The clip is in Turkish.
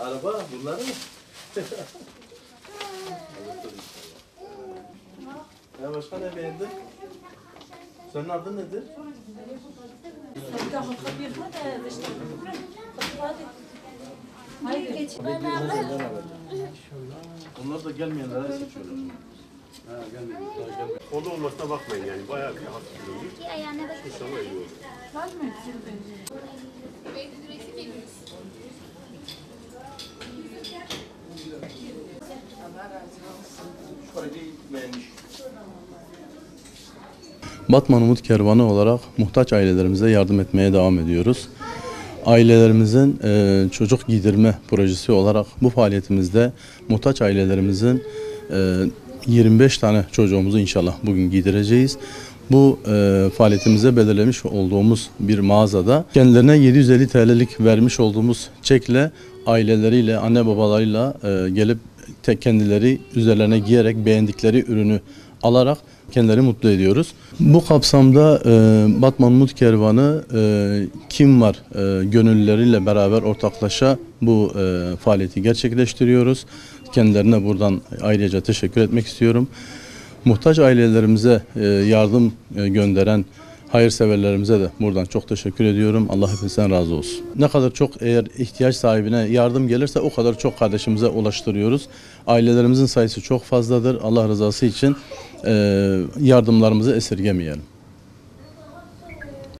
Araba bunları mı? Ya başka ne beğendin? Senin adın nedir? Onlar da gelmeyenlere seçiyorlar. Ha, gelmeyenlere. Orada olmasına bakmayın yani. Bayağı bir hafif oluyor. İnşallah iyi olur. Var mı? Batman Umut Kervanı olarak muhtaç ailelerimize yardım etmeye devam ediyoruz. Ailelerimizin çocuk giydirme projesi olarak bu faaliyetimizde muhtaç ailelerimizin 25 tane çocuğumuzu inşallah bugün giydireceğiz. Bu faaliyetimize belirlemiş olduğumuz bir mağazada kendilerine 750 TL'lik vermiş olduğumuz çekle aileleriyle, anne babalarıyla gelip kendileri üzerlerine giyerek beğendikleri ürünü alarak kendileri mutlu ediyoruz. Bu kapsamda Batman Umut Kervanı Kim Var gönüllüleriyle beraber ortaklaşa bu faaliyeti gerçekleştiriyoruz. Kendilerine buradan ayrıca teşekkür etmek istiyorum. Muhtaç ailelerimize yardım gönderen hayırseverlerimize de buradan çok teşekkür ediyorum. Allah hepinizden razı olsun. Ne kadar çok eğer ihtiyaç sahibine yardım gelirse o kadar çok kardeşimize ulaştırıyoruz. Ailelerimizin sayısı çok fazladır. Allah rızası için yardımlarımızı esirgemeyelim.